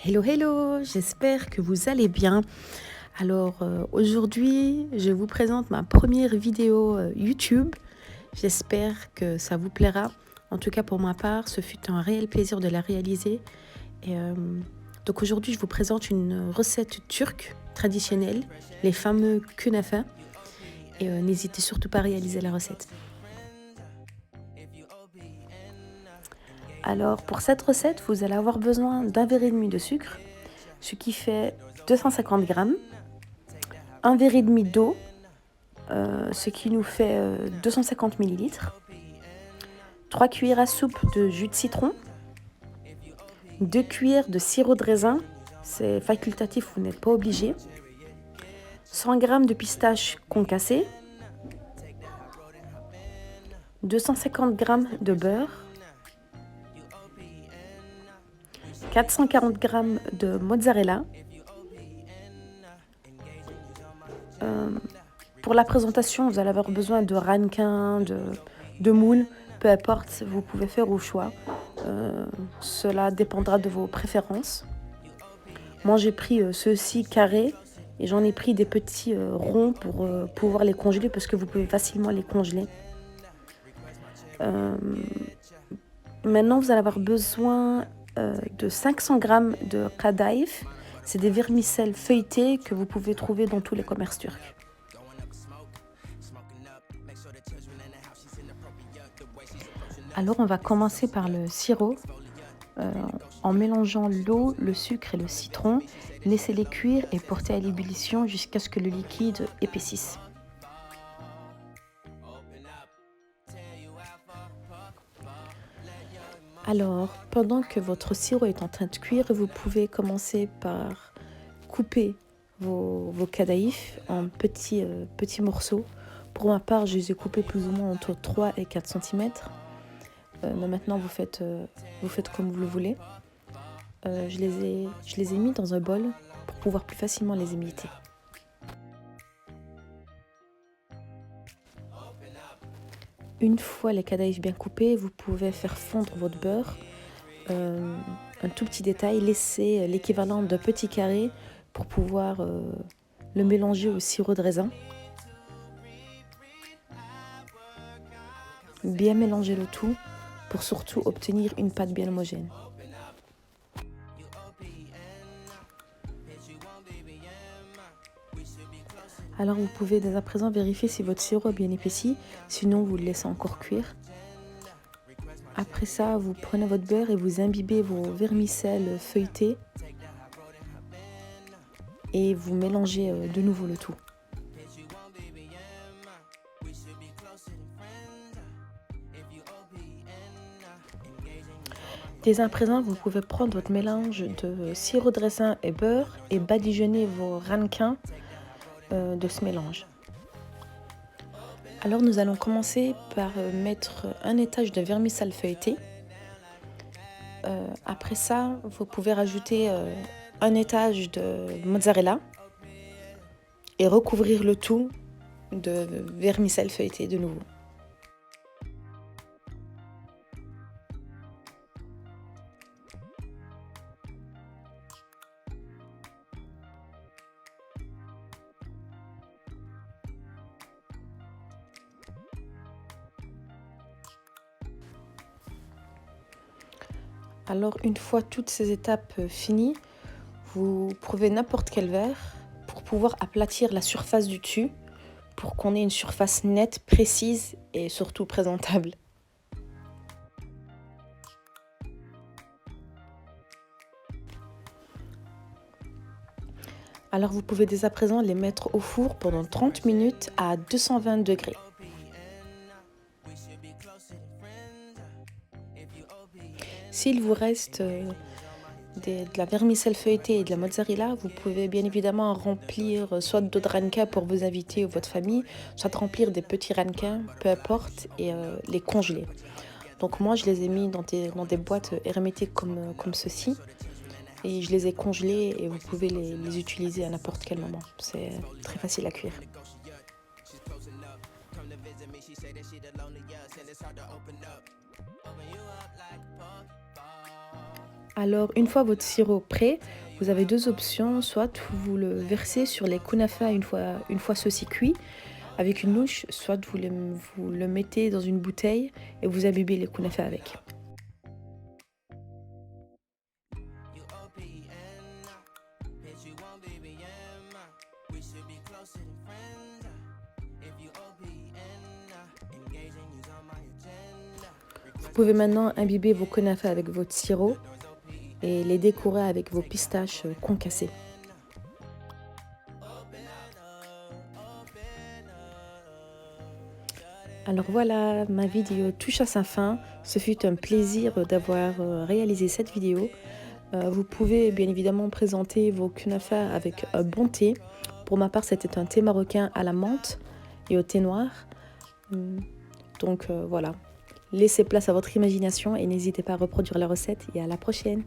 Hello, hello, j'espère que vous allez bien. Alors aujourd'hui, je vous présente ma première vidéo YouTube. J'espère que ça vous plaira. En tout cas, pour ma part, ce fut un réel plaisir de la réaliser. Et, donc aujourd'hui, je vous présente une recette turque traditionnelle, les fameux künefe. Et n'hésitez surtout pas à réaliser la recette. Alors pour cette recette, vous allez avoir besoin d'un verre et demi de sucre, ce qui fait 250 grammes, un verre et demi d'eau, ce qui nous fait 250 ml, 3 cuillères à soupe de jus de citron, 2 cuillères de sirop de raisin, c'est facultatif, vous n'êtes pas obligé, 100 g de pistaches concassées, 250 g de beurre, 440 g de mozzarella. Pour la présentation, vous allez avoir besoin de ramequin, de moule, peu importe, vous pouvez faire au choix. Cela dépendra de vos préférences. Moi, j'ai pris ceux-ci carrés et j'en ai pris des petits ronds pour pouvoir les congeler parce que vous pouvez facilement les congeler. Maintenant, vous allez avoir besoin de 500 g de kadayıf. C'est des vermicelles feuilletées que vous pouvez trouver dans tous les commerces turcs. Alors, on va commencer par le sirop. En mélangeant l'eau, le sucre et le citron, laissez-les cuire et porter à l'ébullition jusqu'à ce que le liquide épaississe. Alors, pendant que votre sirop est en train de cuire, vous pouvez commencer par couper vos kadayıfs en petits morceaux. Pour ma part, je les ai coupés plus ou moins entre 3 et 4 cm. Mais maintenant, vous faites comme vous le voulez. Je les ai mis dans un bol pour pouvoir plus facilement les émietter. Une fois les kadayıfs bien coupés, vous pouvez faire fondre votre beurre. Un tout petit détail, laissez l'équivalent d'un petit carré pour pouvoir le mélanger au sirop de raisin. Bien mélanger le tout pour surtout obtenir une pâte bien homogène. Alors vous pouvez dès à présent vérifier si votre sirop est bien épaissi, sinon vous le laissez encore cuire. Après ça, vous prenez votre beurre et vous imbibez vos vermicelles feuilletées et vous mélangez de nouveau le tout. Dès à présent, vous pouvez prendre votre mélange de sirop de raisin et beurre et badigeonner vos ramequins de ce mélange. Alors nous allons commencer par mettre un étage de vermicelle feuilletée. Après ça, vous pouvez rajouter un étage de mozzarella et recouvrir le tout de vermicelle feuilletée de nouveau. Alors une fois toutes ces étapes finies, vous prenez n'importe quel verre pour pouvoir aplatir la surface du dessus pour qu'on ait une surface nette, précise et surtout présentable. Alors vous pouvez dès à présent les mettre au four pendant 30 minutes à 220 degrés. S'il vous reste de la vermicelle feuilletée et de la mozzarella, vous pouvez bien évidemment remplir soit d'eau de ranka pour vos invités ou votre famille, soit remplir des petits ramequins, peu importe, et les congeler. Donc moi, je les ai mis dans des boîtes hermétiques comme ceci. Et je les ai congelés et vous pouvez les utiliser à n'importe quel moment. C'est très facile à cuire. Alors, une fois votre sirop prêt, vous avez deux options. Soit vous le versez sur les kunafas une fois ceux-ci cuits avec une louche, soit vous le mettez dans une bouteille et vous imbibez les kunafas avec. Vous pouvez maintenant imbiber vos kunafas avec votre sirop et les décorer avec vos pistaches concassées. Alors voilà, ma vidéo touche à sa fin. Ce fut un plaisir d'avoir réalisé cette vidéo. Vous pouvez bien évidemment présenter vos kunafas avec un bon thé. Pour ma part, c'était un thé marocain à la menthe et au thé noir. Donc voilà, laissez place à votre imagination et n'hésitez pas à reproduire la recette et à la prochaine.